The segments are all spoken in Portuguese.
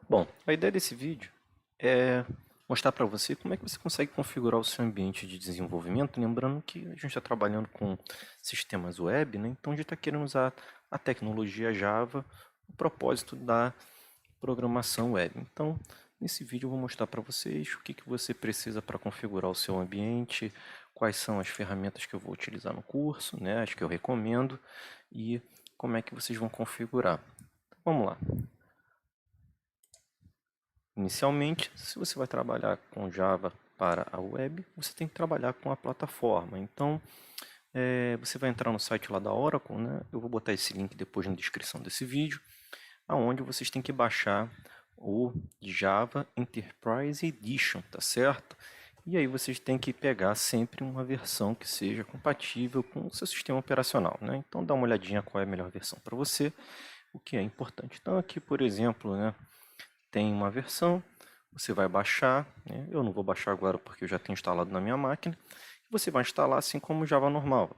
Bom, a ideia desse vídeo é mostrar para você como é que você consegue configurar o seu ambiente de desenvolvimento, lembrando que a gente está trabalhando com sistemas web, né? Então a gente está querendo usar a tecnologia Java, o propósito da programação web. Então, nesse vídeo eu vou mostrar para vocês o que você precisa para configurar o seu ambiente, quais são as ferramentas que eu vou utilizar no curso, né? As que eu recomendo e como é que vocês vão configurar. Então, vamos lá. Inicialmente, se você vai trabalhar com Java para a web, você tem que trabalhar com a plataforma. Então, você vai entrar no site lá da Oracle, né? Eu vou botar esse link depois na descrição desse vídeo, aonde vocês têm que baixar o Java Enterprise Edition, tá certo? E aí vocês têm que pegar sempre uma versão que seja compatível com o seu sistema operacional, né? Então dá uma olhadinha qual é a melhor versão para você, o que é importante. Então aqui, por exemplo, né, tem uma versão, você vai baixar, né? Eu não vou baixar agora porque eu já tenho instalado na minha máquina. Você vai instalar assim como o Java normal.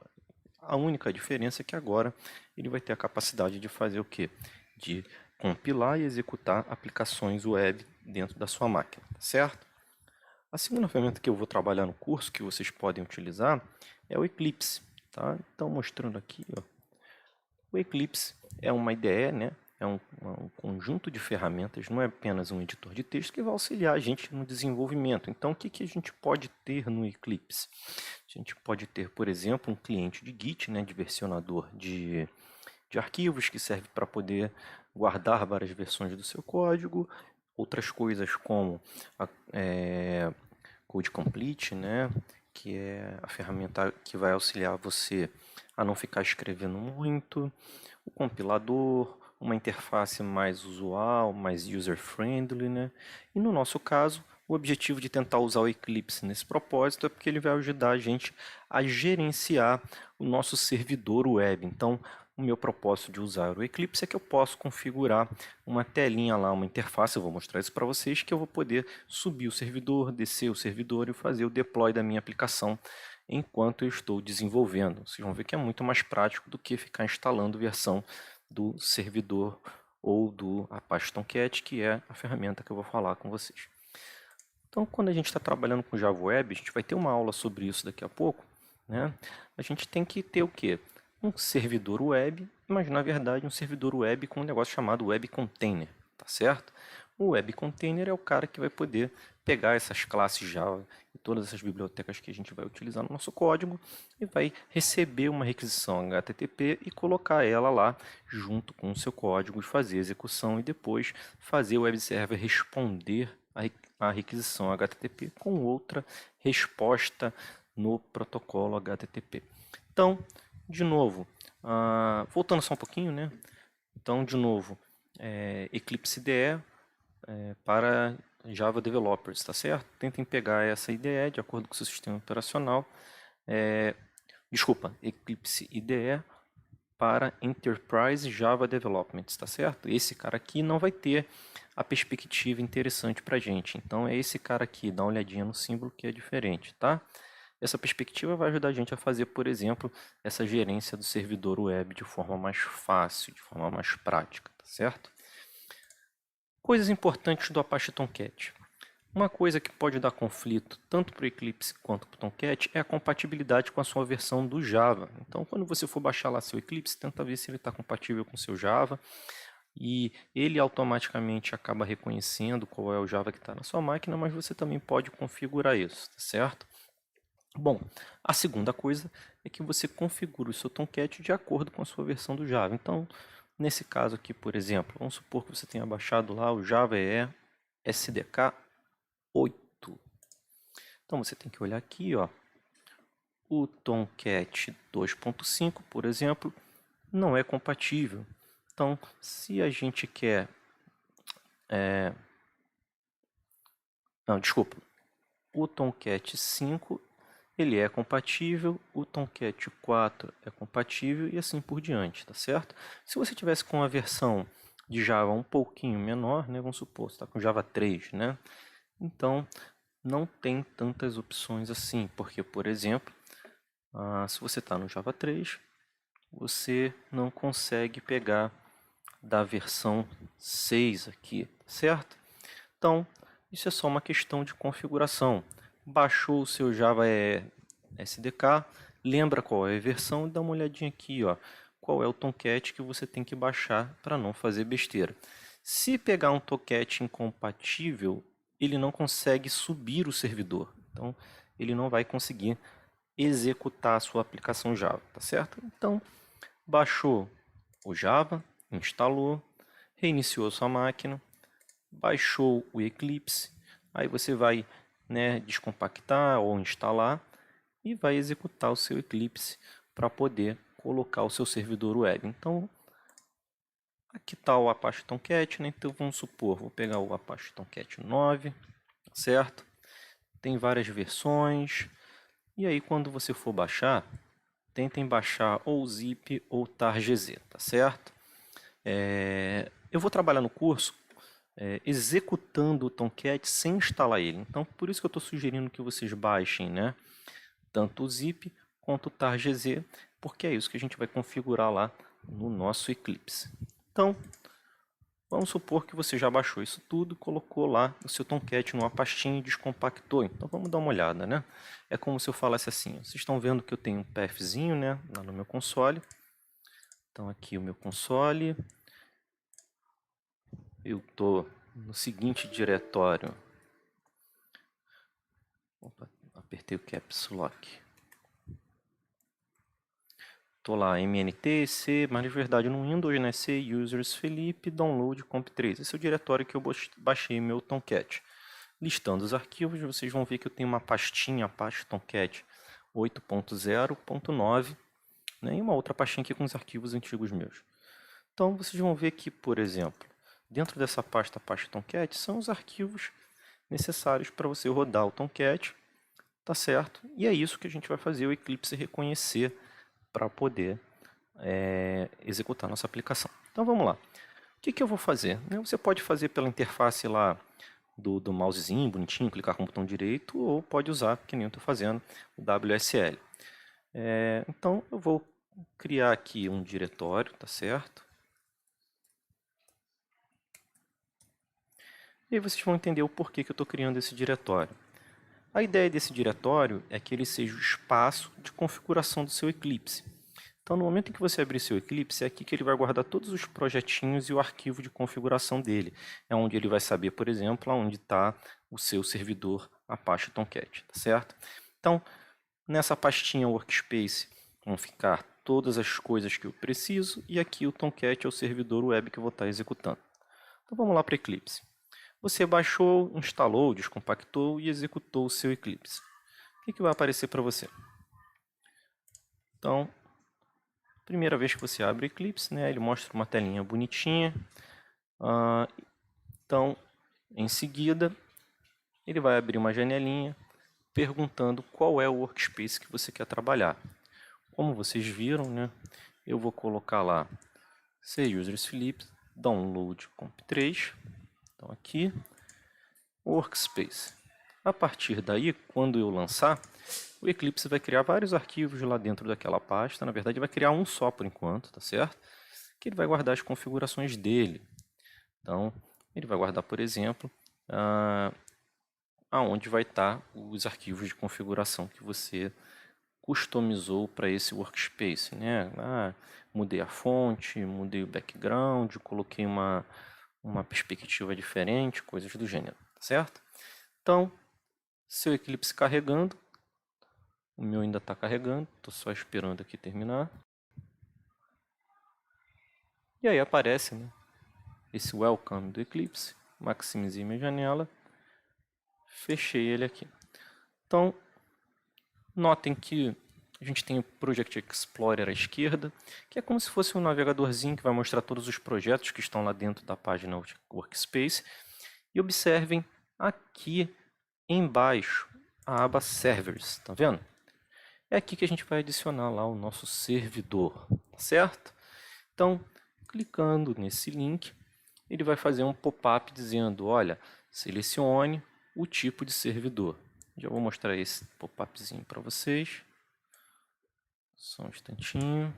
A única diferença é que agora ele vai ter a capacidade de fazer o quê? De compilar e executar aplicações web dentro da sua máquina, certo? A segunda ferramenta que eu vou trabalhar no curso, que vocês podem utilizar, é o Eclipse. Tá? Então, mostrando aqui, ó, o Eclipse é uma IDE, né? É um conjunto de ferramentas, não é apenas um editor de texto que vai auxiliar a gente no desenvolvimento. Então, o que a gente pode ter no Eclipse? A gente pode ter, por exemplo, um cliente de Git, né, de versionador de arquivos, que serve para poder guardar várias versões do seu código. Outras coisas como a Code Complete, né, que é a ferramenta que vai auxiliar você a não ficar escrevendo muito, o compilador, uma interface mais usual, mais user-friendly, né? E no nosso caso, o objetivo de tentar usar o Eclipse nesse propósito é porque ele vai ajudar a gente a gerenciar o nosso servidor web. Então, o meu propósito de usar o Eclipse é que eu posso configurar uma telinha lá, uma interface, eu vou mostrar isso para vocês, que eu vou poder subir o servidor, descer o servidor e fazer o deploy da minha aplicação enquanto eu estou desenvolvendo. Vocês vão ver que é muito mais prático do que ficar instalando versão do servidor ou do Apache Tomcat, que é a ferramenta que eu vou falar com vocês. Então, quando a gente está trabalhando com Java Web, a gente vai ter uma aula sobre isso daqui a pouco, né? A gente tem que ter o quê? Um servidor web, mas na verdade um servidor web com um negócio chamado Web Container, tá certo? O Web Container é o cara que vai poder pegar essas classes Java e todas essas bibliotecas que a gente vai utilizar no nosso código e vai receber uma requisição HTTP e colocar ela lá junto com o seu código, fazer a execução e depois fazer o web server responder a requisição HTTP com outra resposta no protocolo HTTP. Então, de novo, voltando só um pouquinho, né? Então, de novo, Eclipse IDE para Java Developers, tá certo? Tentem pegar essa IDE de acordo com o seu sistema operacional. Desculpa, Eclipse IDE para Enterprise Java Development, tá certo? Esse cara aqui não vai ter a perspectiva interessante para a gente. Então é esse cara aqui, dá uma olhadinha no símbolo que é diferente, tá? Essa perspectiva vai ajudar a gente a fazer, por exemplo, essa gerência do servidor web de forma mais fácil, de forma mais prática, tá certo? Coisas importantes do Apache Tomcat. Uma coisa que pode dar conflito tanto para o Eclipse quanto para o Tomcat é a compatibilidade com a sua versão do Java. Então, quando você for baixar lá seu Eclipse, tenta ver se ele está compatível com o seu Java e ele automaticamente acaba reconhecendo qual é o Java que está na sua máquina, mas você também pode configurar isso, tá certo? Bom, a segunda coisa é que você configura o seu Tomcat de acordo com a sua versão do Java. Então, nesse caso aqui, por exemplo, vamos supor que você tenha baixado lá o Java EE SDK 8. Então você tem que olhar aqui, ó, o Tomcat 2.5, por exemplo, não é compatível. Então, se a gente quer... Não, desculpa. O Tomcat 5 ele é compatível, o Tomcat 4 é compatível e assim por diante, tá certo? Se você tivesse com a versão de Java um pouquinho menor, né, vamos supor, você está com Java 3, né? Então, não tem tantas opções assim, porque, por exemplo, se você está no Java 3, você não consegue pegar da versão 6 aqui, certo? Então, isso é só uma questão de configuração. Baixou o seu Java SDK, lembra qual é a versão e dá uma olhadinha aqui, ó, qual é o Tomcat que você tem que baixar para não fazer besteira. Se pegar um Tomcat incompatível, ele não consegue subir o servidor. Então, ele não vai conseguir executar a sua aplicação Java, tá certo? Então, baixou o Java, instalou, reiniciou a sua máquina, baixou o Eclipse, aí você vai, né, descompactar ou instalar e vai executar o seu Eclipse para poder colocar o seu servidor web. Então, aqui está o Apache Tomcat, né? Então vamos supor, vou pegar o Apache Tomcat 9, certo? Tem várias versões. E aí quando você for baixar, tentem baixar ou zip ou targz, tá certo? Eu vou trabalhar no curso executando o Tomcat sem instalar ele. Então, por isso que eu estou sugerindo que vocês baixem, né, tanto o zip quanto o targz, porque é isso que a gente vai configurar lá no nosso Eclipse. Então, vamos supor que você já baixou isso tudo, colocou lá o seu Tomcat numa pastinha e descompactou. Então, vamos dar uma olhada, né? É como se eu falasse assim, vocês estão vendo que eu tenho um pathzinho, né, lá no meu console. Então, aqui o meu console. Eu estou no seguinte diretório. Opa, apertei o Caps Lock. Estou lá, MNT, C, mas de verdade no Windows, né? C, Users, Felipe, Download, Comp3. Esse é o diretório que eu baixei meu Tomcat. Listando os arquivos, vocês vão ver que eu tenho uma pastinha Apache Tomcat 8.0.9, né? E uma outra pastinha aqui com os arquivos antigos meus. Então vocês vão ver que, por exemplo, dentro dessa pasta Apache Tomcat são os arquivos necessários para você rodar o Tomcat, tá certo? E é isso que a gente vai fazer o Eclipse reconhecer para poder executar nossa aplicação. Então vamos lá. O que eu vou fazer? Você pode fazer pela interface lá do mousezinho, bonitinho, clicar com o botão direito, ou pode usar, que nem eu estou fazendo, o WSL. Então eu vou criar aqui um diretório, tá certo? E aí vocês vão entender o porquê que eu estou criando esse diretório. A ideia desse diretório é que ele seja o espaço de configuração do seu Eclipse. Então, no momento em que você abrir seu Eclipse, é aqui que ele vai guardar todos os projetinhos e o arquivo de configuração dele. É onde ele vai saber, por exemplo, onde está o seu servidor Apache Tomcat, tá certo? Então, nessa pastinha Workspace vão ficar todas as coisas que eu preciso e aqui o Tomcat é o servidor web que eu vou estar executando. Então, vamos lá para Eclipse. Você baixou, instalou, descompactou e executou o seu Eclipse. O que vai aparecer para você? Então, primeira vez que você abre o Eclipse, né, ele mostra uma telinha bonitinha. Então, em seguida, ele vai abrir uma janelinha perguntando qual é o workspace que você quer trabalhar. Como vocês viram, né, eu vou colocar lá C Users Philips Download Comp3. Então aqui, Workspace. A partir daí, quando eu lançar, o Eclipse vai criar vários arquivos lá dentro daquela pasta. Na verdade, vai criar um só por enquanto, tá certo? Que ele vai guardar as configurações dele. Então, ele vai guardar, por exemplo, aonde vai estar os arquivos de configuração que você customizou para esse workspace, né? Mudei a fonte, mudei o background, coloquei uma perspectiva diferente, coisas do gênero, certo? Então, seu Eclipse carregando, o meu ainda está carregando, estou só esperando aqui terminar. E aí aparece, né, esse welcome do Eclipse, maximizei minha janela, fechei ele aqui. Então, notem que a gente tem o Project Explorer à esquerda, que é como se fosse um navegadorzinho que vai mostrar todos os projetos que estão lá dentro da página Workspace. E observem aqui embaixo a aba Servers, tá vendo? É aqui que a gente vai adicionar lá o nosso servidor, certo? Então, clicando nesse link, ele vai fazer um pop-up dizendo, olha, selecione o tipo de servidor. Já vou mostrar esse pop-upzinho para vocês. Só um instantinho.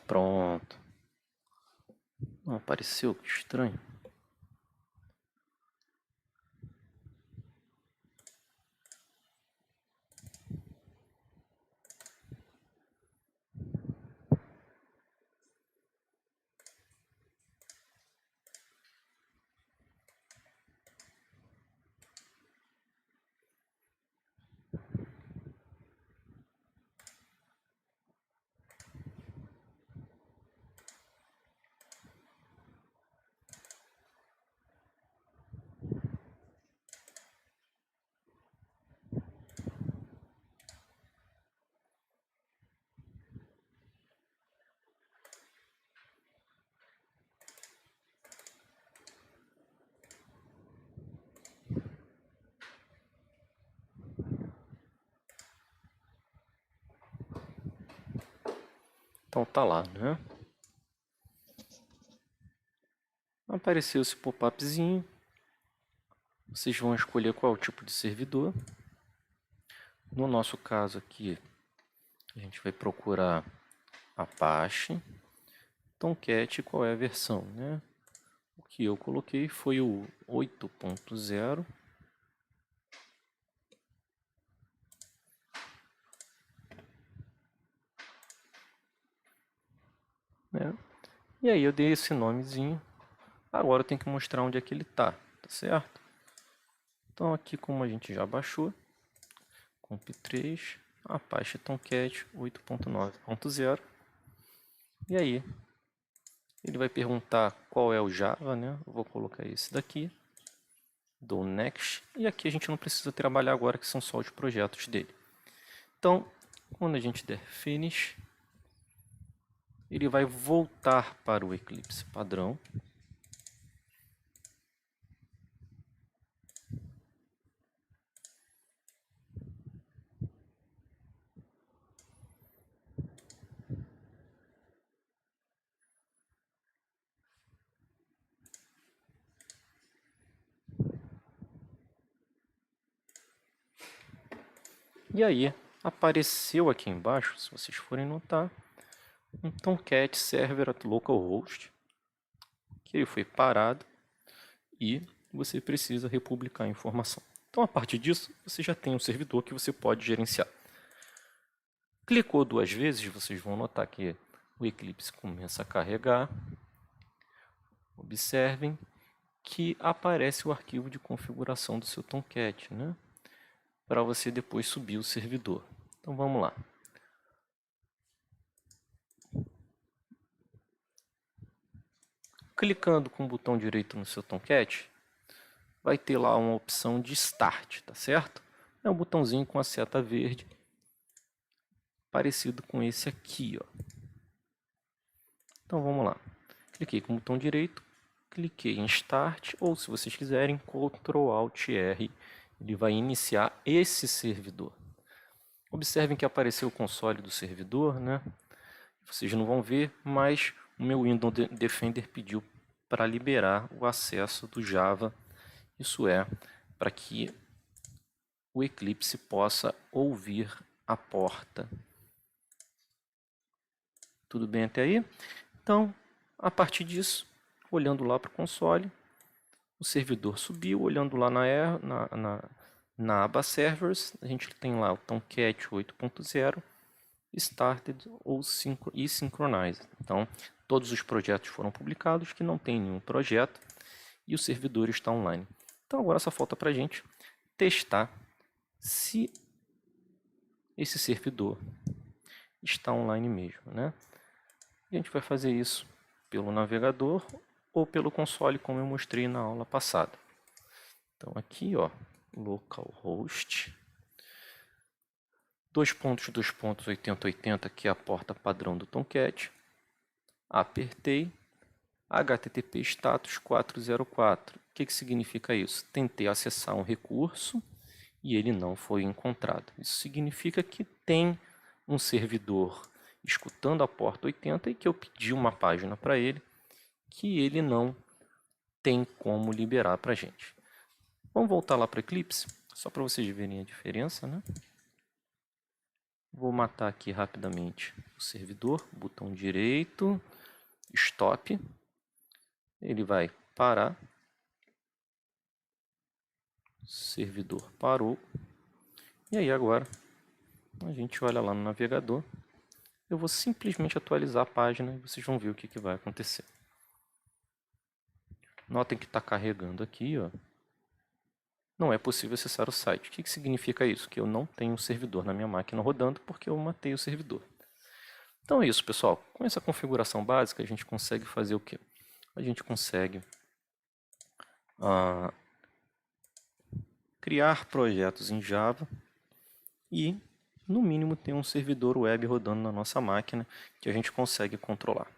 Pronto. Não apareceu? Que estranho. Então tá lá, né? Apareceu esse pop-upzinho. Vocês vão escolher qual é o tipo de servidor. No nosso caso aqui, a gente vai procurar Apache, Tomcat, qual é a versão, né? O que eu coloquei foi o 8.0. Né? E aí eu dei esse nomezinho. Agora eu tenho que mostrar onde é que ele está, tá certo? Então aqui, como a gente já baixou, comp3, Apache Tomcat 8.9.0. E aí, ele vai perguntar qual é o Java, né? Eu vou colocar esse daqui. Dou Next. E aqui a gente não precisa trabalhar agora, que são só os projetos dele. Então, quando a gente der Finish, ele vai voltar para o Eclipse padrão. E aí, apareceu aqui embaixo, se vocês forem notar, um Tomcat Server at Localhost, que ele foi parado e você precisa republicar a informação. Então, a partir disso, você já tem um servidor que você pode gerenciar. Clicou duas vezes, vocês vão notar que o Eclipse começa a carregar. Observem que aparece o arquivo de configuração do seu Tomcat, né? Para você depois subir o servidor. Então vamos lá. Clicando com o botão direito no seu Tomcat, vai ter lá uma opção de Start, tá certo? É um botãozinho com a seta verde, parecido com esse aqui, ó. Então vamos lá. Cliquei com o botão direito, cliquei em Start, ou se vocês quiserem, Ctrl Alt R, ele vai iniciar esse servidor. Observem que apareceu o console do servidor, né? Vocês não vão ver, mas o meu Windows Defender pediu para liberar o acesso do Java. Isso é, para que o Eclipse possa ouvir a porta. Tudo bem até aí? Então, a partir disso, olhando lá para o console, o servidor subiu, olhando lá na aba Servers, a gente tem lá o Tomcat 8.0, Started e Synchronized. Então, todos os projetos foram publicados, que não tem nenhum projeto, e o servidor está online. Então, agora só falta para a gente testar se esse servidor está online mesmo, né? E a gente vai fazer isso pelo navegador ou pelo console, como eu mostrei na aula passada. Então, aqui, ó, localhost 2.2.8080, que é a porta padrão do Tomcat. Apertei, HTTP status 404. O que significa isso? Tentei acessar um recurso e ele não foi encontrado. Isso significa que tem um servidor escutando a porta 80 e que eu pedi uma página para ele que ele não tem como liberar para a gente. Vamos voltar lá para o Eclipse, só para vocês verem a diferença, né? Vou matar aqui rapidamente o servidor, botão direito, stop. Ele vai parar. Servidor parou. E aí agora a gente olha lá no navegador. Eu vou simplesmente atualizar a página e vocês vão ver o que vai acontecer. Notem que está carregando aqui, ó. Não é possível acessar o site. O que significa isso? Que eu não tenho o servidor na minha máquina rodando porque eu matei o servidor. Então é isso, pessoal. Com essa configuração básica, a gente consegue fazer o quê? A gente consegue criar projetos em Java e, no mínimo, ter um servidor web rodando na nossa máquina que a gente consegue controlar.